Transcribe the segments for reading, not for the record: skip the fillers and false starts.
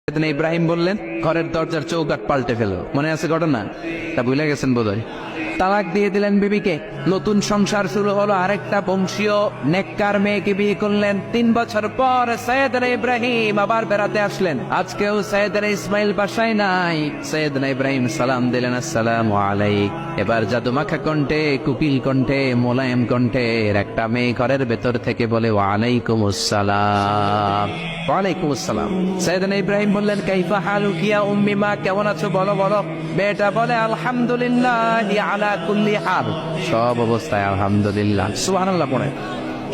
ইব্রাহিম বললেন ঘরের দরজার চৌকাঠ পাল্টে ফেলো। মনে আছে ঘটনা? তা ভুলে গেছেন বোধহয়। তালাক দিয়ে দিলেন বিবিকে। নতুন সংসার শুরু হলো। আরেকটা বংশীয় নেককার মেয়েকে বিয়ে করলেন। 3 বছর পর সৈয়দনা ইব্রাহিম আবার বেড়াতে আসলেন। আজকেও সৈয়দনা ইসমাইল বাসায় নাই। সৈয়দনা ইব্রাহিম সালাম দিলেন, আসসালামু আলাইক। এবার জাদুমাখা কণ্ঠে, কুকিল কণ্ঠে, মোলায়েম কণ্ঠের একটা মেয়ে ঘরের ভেতর থেকে বলে, ওয়ালাইকুমুস সালাম। ওয়ালাইকুমুস সালাম। সৈয়দনা ইব্রাহিম বললেন, কাইফা হালুকি ইয়া উম্মি, মা কেমন আছো বলো বলো। মেয়েটা বলে, আলহামদুলিল্লাহ আলা কুল্লি হাল, সব অবস্থায় আলহামদুলিল্লাহ। সুবহানাল্লাহ পড়ে।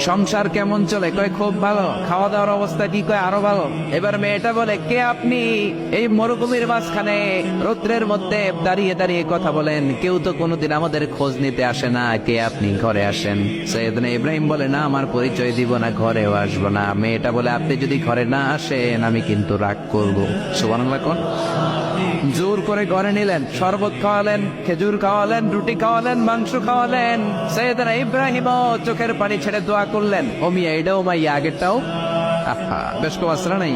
সংসার কেমন চলে? কয় খুব ভালো। খাওয়া দাওয়ার অবস্থা কি? কয় আরো ভালো। এবার মেয়েটা বলে, কে আপনি? এই মরুভূমির মাঝখানে রৌদ্রের মধ্যে দাঁড়িয়ে দাঁড়িয়ে কথা বলেন, কেউ তো কোনোদিন আমাদের খোঁজ নিতে আসে না, কে আপনি? ঘরে আসেন। সৈয়দনা ইব্রাহিম বলে, না, আমার পরিচয় দিব না, ঘরেও আসবো না। মেয়েটা বলে, আপনি যদি ঘরে না আসেন আমি কিন্তু রাগ করবো। সুবহানাল্লাহ কোন। জোর করে ঘরে নিলেন, শরবত খাওয়ালেন, খেজুর খাওয়ালেন, রুটি খাওয়ালেন, মাংস খাওয়ালেন। সৈয়দনা ইব্রাহিমও চোখের পানি ছেড়ে দোয়া করলেন, ও মিয়া এটাও মাইয়া আগেরটাও। আহা, বেশ কো আসরা নাই।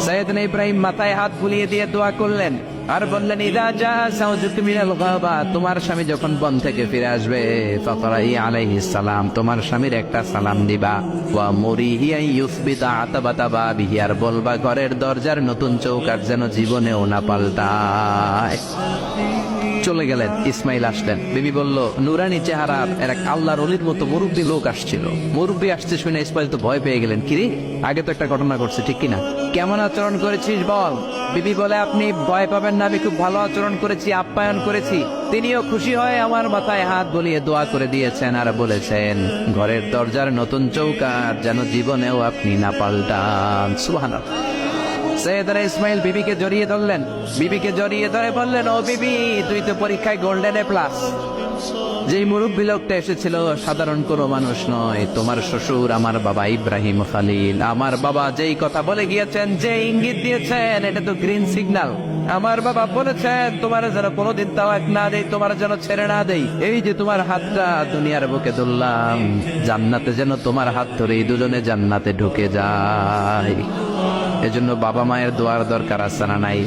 সৈয়দনা ইব্রাহিম মাথায় হাত বুলিয়ে দিয়ে দোয়া করলেন আর বললেন, ইদা জা সাউজুক মিনাল গাবা, তোমার স্বামী যখন বন থেকে ফিরে আসবে, ফাকরাই আলাইহিস সালাম, তোমার স্বামীর একটা সালাম দিবা। ওয়া মুরিহি আন ইউসবিতা আতাবাতা বাবিহি, আর বলবা ঘরের দরজার নতুন চৌকাঠ যেন জীবনেও না পাল্টায়। চলে গেলেন। ইসমাইল আসলেন। বিবি বলল, নুরানি চেহারার এক আল্লাহর ওলির মতো মুরব্বী লোক আসছিল। মুরব্বী আসছে শুনে ইসমাইল তো ভয় পেয়ে গেলেন। কিরে, আগে তো একটা ঘটনা ঘটছে, ঠিক কিনা? কেমন আচরণ করেছিস বল। বিবি বলে, আপনি ভয় পাবেন না, আমি খুব ভালো আচরণ করেছি, আপ্যায়ন করেছি। তিনিও খুশি হয়ে আমার মাথায় হাত বুলিয়ে দোয়া করে দিয়েছেন আর বলেছেন, ঘরের দরজার নতুন চৌকাঠ যেন জীবনেও আপনি না পাল্টান। সুবহানাল্লাহ। সৈয়দনা ইসমাইল বিবিকে জড়িয়ে ধরলেন। বিবিকে জড়িয়ে ধরে বললেন, ও বিবি, তুই তো পরীক্ষায় গোল্ডেন A+। যেই মুরব্বী লোকটা এসেছিল সাধারণ কোনো মানুষ নয়, তোমার শ্বশুর আমার বাবা ইব্রাহিম খালিল। আমার বাবা যেই কথা বলে গিয়েছেন, যে ইঙ্গিত দিয়েছেন, এটা তো গ্রিন সিগন্যাল। আমার বাবা বলেছেন, তোমার যেন কোনোদিন তাওয়াক না দেই, তোমার যেন ছেড়ে না দেই। এই যে তোমার হাতটা দুনিয়ার বুকে ধরলাম, জান্নাতে যেন তোমার হাত ধরেই দুজনে জান্নাতে ঢুকে যায়। এজন্য বাবা মায়ের দোয়ার দরকার আছে না নাই?